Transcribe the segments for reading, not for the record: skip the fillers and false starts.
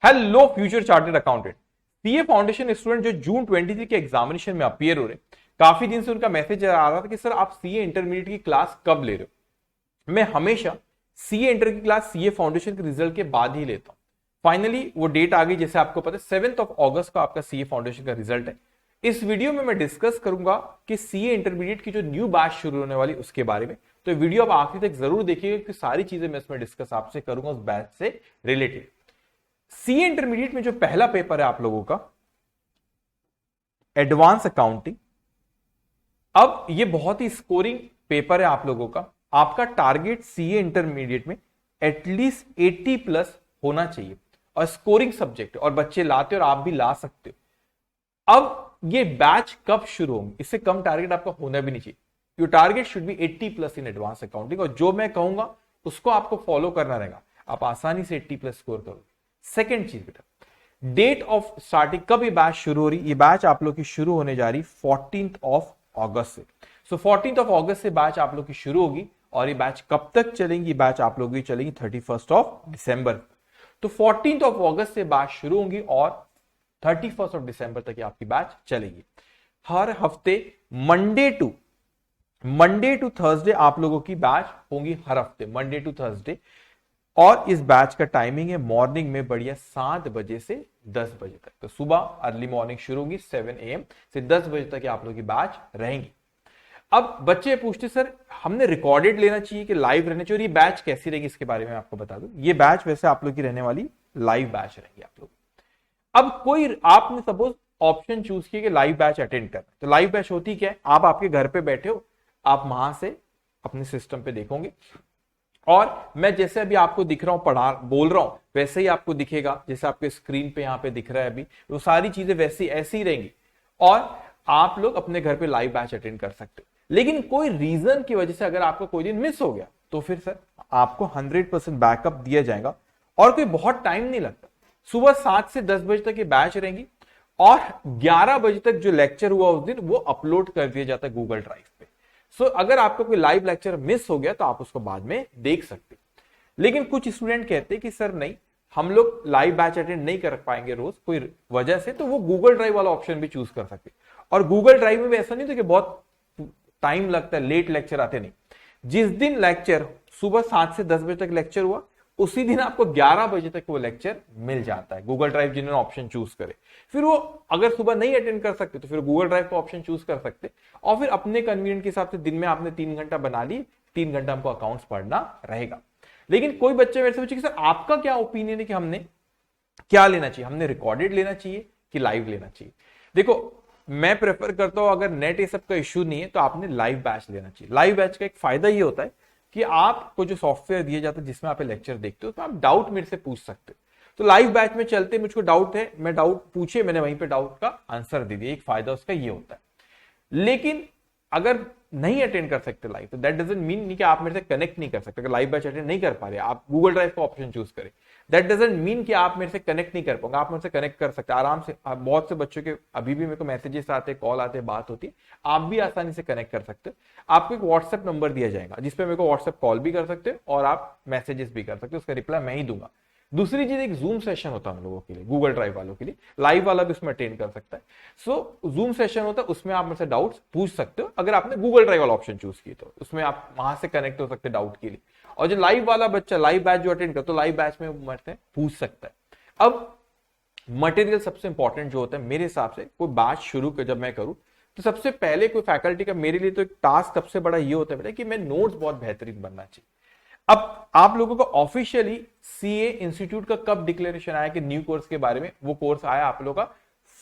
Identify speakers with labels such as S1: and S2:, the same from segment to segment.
S1: Hello future chartered accountant, CA foundation student जो जून 23 के examination में अपीयर हो रहे, काफी दिन से उनका मैसेज आ रहा था कि सर आप सीए इंटरमीडिएट की क्लास कब ले रहे हो। मैं हमेशा सीए इंटर की क्लास सीए फाउंडेशन के रिजल्ट के बाद ही लेता हूं। फाइनली वो डेट आ गई, जैसे आपको पता है 7 अगस्त को आपका सीए फाउंडेशन का रिजल्ट है। इस वीडियो में मैं डिस्कस करूंगा कि सीए इंटरमीडिएट की जो न्यू बैच शुरू होने वाली उसके बारे में। तो वीडियो आप आखिरी तक जरूर देखिएगा कि सारी चीजें मैं इसमें डिस्कस आपसे करूंगा उस बैच से रिलेटेड। सीए इंटरमीडिएट में जो पहला पेपर है आप लोगों का एडवांस अकाउंटिंग। अब ये बहुत ही स्कोरिंग पेपर है आप लोगों का। आपका टारगेट सीए इंटरमीडिएट में एटलीस्ट 80 प्लस होना चाहिए और स्कोरिंग सब्जेक्ट और बच्चे लाते हो और आप भी ला सकते हो। अब ये बैच कब शुरू होंगे, इससे कम टारगेट आपका होना भी नहीं चाहिए। Your target should be 80 plus in advance accounting और जो मैं कहूंगा उसको आपको फॉलो करना रहेगा, आप आसानी से 80 प्लस स्कोर करोगे। सेकेंड चीज बेटा, डेट ऑफ स्टार्टिंग, कब ये बैच शुरू हो रही। ये बैच आप लोग की शुरू होने जा रही 14 अगस्त से। सो 14 अगस्त से बैच आप लोग की शुरू होगी और ये बैच कब तक चलेंगी, बैच आप लोग की चलेंगी 31 दिसंबर। तो 14 अगस्त से बैच शुरू होंगी और 31 दिसंबर तक आपकी बैच चलेगी। हर हफ्ते मंडे टू थर्सडे आप लोगों की बैच होंगी, हर हफ्ते मंडे टू थर्सडे। और इस बैच का टाइमिंग है मॉर्निंग में बढ़िया 7 बजे से 10 बजे तक। तो सुबह अर्ली मॉर्निंग शुरू होगी 7 AM से 10 बजे तक आप लोगों की बैच रहेंगी। अब बच्चे पूछते सर हमने रिकॉर्डेड लेना चाहिए कि लाइव रहना चाहिए, और ये बैच कैसी रहेगी इसके बारे में आपको बता दूं। ये बैच वैसे आप लोग की रहने वाली लाइव बैच रहेगी आप लोग। अब कोई आपने सपोज ऑप्शन चूज किया कि लाइव बैच अटेंड करना, तो लाइव बैच होती क्या है, आप आपके घर पे बैठे हो, आप वहां से अपने सिस्टम पे देखोगे और मैं जैसे अभी आपको दिख रहा हूं बोल रहा हूं वैसे ही आपको दिखेगा, जैसे आपके स्क्रीन पे यहां पे दिख रहा है अभी, वो सारी चीजें वैसी ऐसी ही रहेंगी और आप लोग अपने घर पे लाइव बैच अटेंड कर सकते हो। लेकिन कोई रीजन की वजह से अगर आपका कोई दिन मिस हो गया तो फिर सर आपको 100% बैकअप दिया जाएगा और कोई बहुत टाइम नहीं लगता। सुबह 7 से 10 बजे तक ये बैच रहेंगी और 11 बजे तक जो लेक्चर हुआ उस दिन वो अपलोड कर दिया जाता है गूगल ड्राइव पे। सो अगर आपका कोई लाइव लेक्चर मिस हो गया तो आप उसको बाद में देख सकते। लेकिन कुछ स्टूडेंट कहते हैं कि सर नहीं, हम लोग लाइव बैच अटेंड नहीं कर पाएंगे रोज कोई वजह से, तो वो गूगल ड्राइव वाला ऑप्शन भी चूज कर सकते। और गूगल ड्राइव में भी ऐसा नहीं था कि बहुत टाइम लगता है, लेट लेक्चर आते नहीं। जिस दिन लेक्चर सुबह 7 से 10 बजे तक लेक्चर हुआ उसी दिन आपको 11 बजे तक वो लेक्चर मिल जाता है। गूगल ड्राइव जिन्होंने ऑप्शन चूज करे, फिर वो अगर सुबह नहीं अटेंड कर सकते तो फिर गूगल ड्राइव का ऑप्शन चूज कर सकते और फिर अपने कन्वीनियंट के हिसाब से दिन में आपने 3 घंटा बना ली, 3 घंटा हमको अकाउंट्स पढ़ना रहेगा। लेकिन कोई बच्चे मेरे से पूछे कि सर आपका क्या ओपिनियन है कि हमने क्या लेना चाहिए, हमने रिकॉर्डेड लेना चाहिए कि लाइव लेना चाहिए। देखो मैं प्रेफर करता हूं अगर नेट ये सब का इश्यू नहीं है तो आपने लाइव बैच लेना चाहिए। लाइव बैच का एक फायदा ये होता है कि आपको जो सॉफ्टवेयर दिया जाता है जिसमें आप लेक्चर देखते हो तो आप डाउट मेरे से पूछ सकते हो। तो लाइव बैच में चलते मुझको डाउट है, मैं डाउट पूछे, मैंने वहीं पे डाउट का आंसर दे दिया। एक फायदा उसका ये होता है। लेकिन अगर नहीं अटेंड कर सकते लाइव तो दैट डजंट मीन कि आप मेरे से कनेक्ट नहीं कर सकते। अगर लाइव बैच अटेंड नहीं कर पा रहे, आप गूगल ड्राइव का ऑप्शन चूज करें, दैट डजंट मीन कि आप मेरे से कनेक्ट नहीं कर पाओगे। आप मेरे से कनेक्ट कर सकते आराम से। बहुत से बच्चों के अभी भी मेरे को मैसेजेस आते, कॉल आते, बात होती है, आप भी आसानी से कनेक्ट कर सकते हो। आपको एक व्हाट्सएप नंबर दिया जाएगा जिसपे मेरे को व्हाट्सएप कॉल भी कर सकते हो और आप मैसेजेस भी कर सकते हो, उसका रिप्लाई मैं ही दूंगा। दूसरी चीज एक जूम सेशन होता है हम लोगों के लिए, गूगल ड्राइव वालों के लिए, लाइव वाला भी उसमें अटेंड कर सकता है। सो जूम सेशन होता है, उसमें आप मेरे से डाउट्स पूछ सकते हो। अगर आपने गूगल ड्राइव वाला ऑप्शन चूज किया तो उसमें आप वहां से कनेक्ट हो सकते डाउट के लिए। और जो लाइव वाला बच्चा लाइव बैच जो अटेंड करता है, लाइव बैच में पूछ सकता है। अब मटेरियल सबसे इंपॉर्टेंट जो होता है मेरे हिसाब से, कोई बैच शुरू कर जब मैं करूं तो सबसे पहले कोई फैकल्टी का मेरे लिए तो एक टास्क सबसे बड़ा ये होता है बेटा कि मैं नोट्स बहुत बेहतरीन बनना चाहिए। अब आप लोगों को ऑफिशियली सीए इंस्टीट्यूट का कब डिक्लेरेशन आया कि न्यू कोर्स के बारे में, वो कोर्स आया आप लोगों का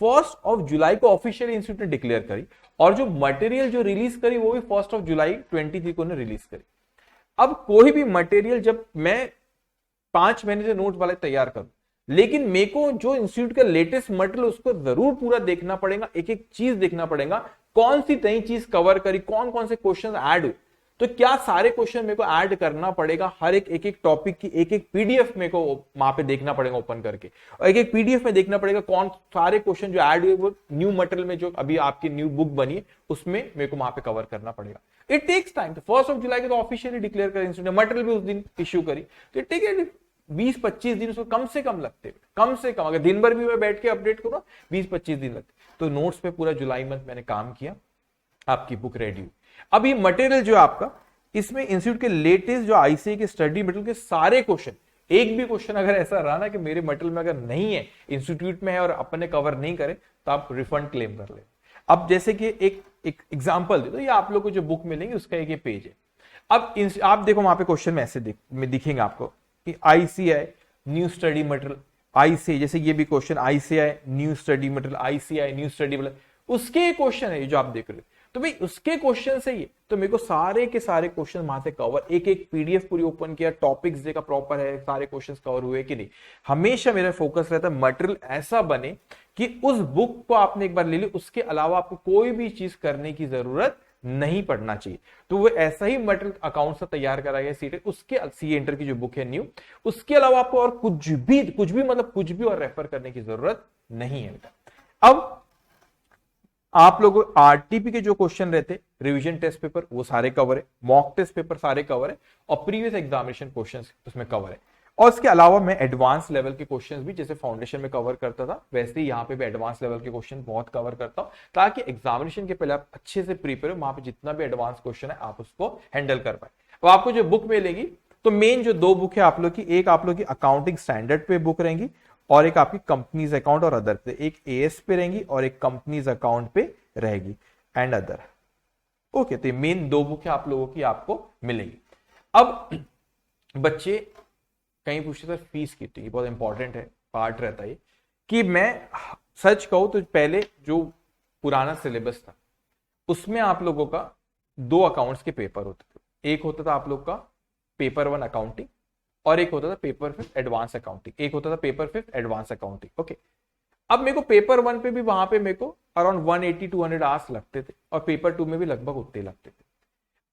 S1: 1 जुलाई को ऑफिशियली इंस्टीट्यूट ने डिक्लेयर करी और जो मटेरियल जो रिलीज करी वो भी 1 जुलाई 23 को ने रिलीज करी। अब कोई भी मटेरियल जब मैं 5 महीने से नोट्स वाले तैयार करूं, लेकिन मेरे को जो इंस्टीट्यूट का लेटेस्ट मटेरियल उसको जरूर पूरा देखना पड़ेगा, एक एक चीज देखना पड़ेगा, कौन सी नई चीज कवर करी, कौन कौन से क्वेश्चन ऐड हुए, तो क्या सारे क्वेश्चन मेरे को ऐड करना पड़ेगा। हर एक एक टॉपिक की एक पीडीएफ मेरे को वहां पे देखना पड़ेगा ओपन करके, और एक पीडीएफ में देखना पड़ेगा कौन सारे क्वेश्चन जो ऐड हुए वो न्यू मटेरियल में जो अभी आपकी न्यू बुक बनी है उसमें मेरे को वहां पे कवर करना पड़ेगा। It takes time. तो 1 जुलाई को तो ऑफिशियली डिक्लेयर कर इंस्टीट्यूट ने, मटेरियल भी उस दिन इश्यू करी, तो इट टेक 20-25 दिन उसको कम से कम लगते, कम से कम अगर दिन भर भी मैं बैठ के अपडेट करूँ 20-25 दिन लगते। तो नोट्स पे पूरा जुलाई मंथ मैंने काम किया, आपकी बुक रेडी हुई। अब ये मटेरियल जो आपका, इसमें इंस्टीट्यूट के लेटेस्ट जो आईसीए के स्टडी मटेरियल के सारे क्वेश्चन, एक भी क्वेश्चन अगर ऐसा रहा ना कि मेरे मटेरियल में अगर नहीं है, इंस्टीट्यूट में है और अपने कवर नहीं करे, तो आप रिफंड क्लेम कर ले। अब जैसे कि एक एग्जांपल दे दो, ये आप लोग को जो बुक मिलेंगे उसका एक ये पेज है। अब आप देखो वहां पे क्वेश्चन में ऐसे दिखेंगे आपको कि ICI new study material, ICI जैसे ये भी question ICI new study material, ICI new study material, उसके क्वेश्चन है ये जो आप देख रहे हो। तो भाई उसके क्वेश्चन से ही तो मेरे को सारे के सारे क्वेश्चन वहां से कवर, एक एक पीडीएफ पूरी ओपन किया, टॉपिक्स देखा प्रॉपर है, सारे क्वेश्चंस कवर हुए कि नहीं। हमेशा मेरा फोकस रहता है मटेरियल ऐसा बने कि उस बुक को आपने एक बार ले ली, उसके अलावा आपको कोई भी चीज करने की जरूरत नहीं पड़ना चाहिए। तो वो ऐसा ही मटेरियल अकाउंट से तैयार करा गया सीटेट, उसके सीए इंटर की जो बुक है न्यू, उसके अलावा आपको और कुछ भी मतलब कुछ भी और रेफर करने की जरूरत नहीं है बेटा। अब आप लोगों आरटीपी के जो क्वेश्चन रहते, रिवीजन टेस्ट पेपर वो सारे कवर है, मॉक टेस्ट पेपर सारे कवर है, और प्रीवियस एग्जामिनेशन क्वेश्चंस उसमें कवर है। और इसके अलावा मैं एडवांस लेवल के क्वेश्चंस भी जैसे फाउंडेशन में कवर करता था, वैसे ही यहाँ पे भी एडवांस लेवल के क्वेश्चन बहुत कवर करता हूँ, ताकि एग्जामिनेशन के पहले आप अच्छे से प्रिपेयर हो, वहां पे जितना भी एडवांस क्वेश्चन है आप उसको हैंडल कर पाए। अब आपको जो बुक मिलेगी, तो मेन जो दो बुक है आप लोग की, एक आप लोग की अकाउंटिंग स्टैंडर्ड पे बुक रहेंगी, और एक आपकी कंपनीज अकाउंट और अदर पे, एक एएस पे रहेंगी और एक कंपनीज अकाउंट पे रहेगी एंड अदर। ओके, तो ये मेन दो बुक है आप लोगों की आपको मिलेगी। अब बच्चे कहीं पूछते सर फीस कितनी, ये बहुत इंपॉर्टेंट है, पार्ट रहता है कि मैं सच कहूं तो पहले जो पुराना सिलेबस था उसमें आप लोगों का 2 अकाउंट्स के पेपर होते थे। एक होता था आप लोग का पेपर 1 अकाउंटिंग, और एक होता था पेपर 5 एडवांस अकाउंटिंग, एक होता था पेपर 5 एडवांस अकाउंटिंग। ओके, अब मेरे को पेपर 1 पे भी वहां पे मेरे को अराउंड 180-200 आवर्स लगते थे, और पेपर 2 में भी लगभग उतने लगते थे।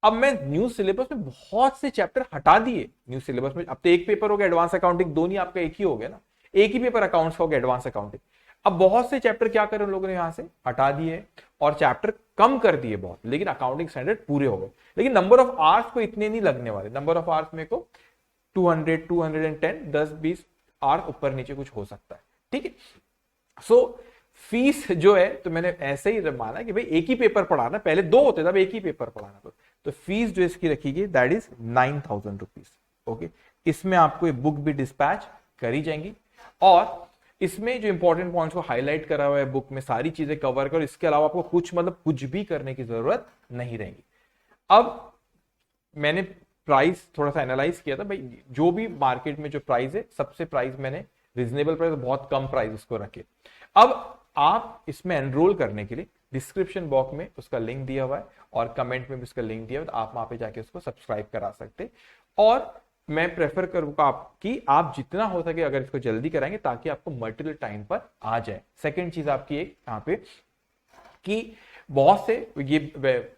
S1: अब मैं न्यू सिलेबस में बहुत से चैप्टर हटा दिए न्यू सिलेबस में। अब तो एक पेपर हो गया एडवांस अकाउंटिंग, दोनों आपका एक ही हो गया ना, एक ही पेपर अकाउंट्स हो गया एडवांस अकाउंटिंग। अब बहुत से चैप्टर क्या करें उन लोगों ने यहां से हटा दिए और चैप्टर कम कर दिए बहुत, लेकिन अकाउंटिंग स्टैंडर्ड पूरे हो गए। लेकिन नंबर ऑफ आवर्स को इतने नहीं लगने वाले, नंबर ऑफ आवर्स में को 200, 210, 10-20 आवर्स ऊपर नीचे कुछ हो सकता है, ठीक है। सो फीस जो है, तो मैंने ऐसे ही माना कि भाई एक ही पेपर पढ़ाना, पहले 2 होते थे अब एक ही पेपर पढ़ाना, तो फीस जो इसकी रखी दैट इज 9,000 रुपीज। ओके, इसमें आपको ये बुक भी डिस्पैच करी जाएंगी, और इसमें जो इंपॉर्टेंट पॉइंट्स को हाईलाइट करा हुआ है बुक में, सारी चीजें कवर कर, इसके अलावा आपको कुछ भी करने की जरूरत नहीं रहेगी। अब मैंने प्राइस थोड़ा सा एनालाइज किया था, भाई जो भी मार्केट में जो प्राइस है, सबसे प्राइस मैंने रीजनेबल प्राइस, बहुत कम प्राइस उसको रखे। अब आप इसमें एनरोल करने के लिए डिस्क्रिप्शन बॉक्स में उसका लिंक दिया हुआ है, और कमेंट में भी उसका लिंक दिया हुआ है, तो आप वहां पे जाके उसको सब्सक्राइब करा सकते। और मैं प्रेफर करूंगा आपकी, आप जितना हो सके अगर इसको जल्दी कराएंगे, ताकि आपको मटेरियल टाइम पर आ जाए। सेकेंड चीज आपकी एक यहाँ पे कि बहुत से ये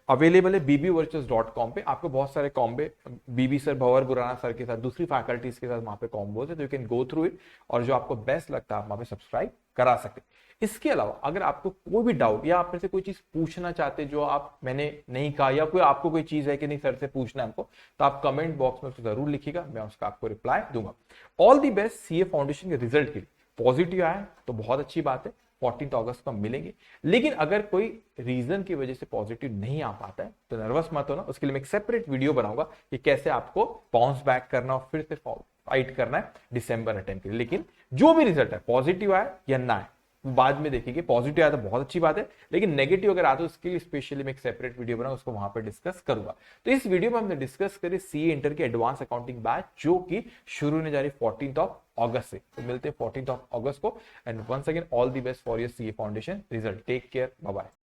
S1: अवेलेबल है bbvirtuals.com पे, आपको बहुत सारे कॉम्बे बीबी सर, भंवर गुराना सर के साथ, दूसरी फैकल्टीज के साथ वहां पे कॉम्बोज है, तो you can go through it, और जो आपको बेस्ट लगता है आप वहां पे सब्सक्राइब करा सकते। इसके अलावा अगर आपको कोई भी डाउट या आप मेरे से कोई चीज पूछना चाहते जो आप मैंने नहीं कहा, या कोई आपको कोई चीज है कि नहीं सर से पूछना है हमको, तो आप कमेंट बॉक्स में जरूर लिखिएगा, मैं उसका आपको रिप्लाई दूंगा। All the best CA foundation के रिजल्ट के लिए। पॉजिटिव आया तो बहुत अच्छी बात है, 14 अगस्त को हम मिलेंगे। लेकिन अगर कोई रीजन की वजह से पॉजिटिव नहीं आ पाता है तो नर्वस मत होना, उसके लिए मैं एक सेपरेट वीडियो बनाऊंगा कि कैसे आपको बाउंस बैक करना और फिर से फाइट करना है दिसंबर अटेम्प्ट के लिए। लेकिन जो भी रिजल्ट है, पॉजिटिव आए या ना आए, बाद में देखेंगे। पॉजिटिव आया तो बहुत अच्छी बात है, लेकिन नेगेटिव अगर आता है उसके लिए स्पेशली मैं एक सेपरेट वीडियो बनाऊं, उसको वहां पर डिस्कस करूंगा। तो इस वीडियो में हमने डिस्कस करी सीए इंटर के एडवांस अकाउंटिंग बैच, जो कि शुरू होने जा रही 14 अगस्त से। तो मिलते हैं 14 अगस्त को, and once again all the best for your CA foundation result. Take care, bye bye.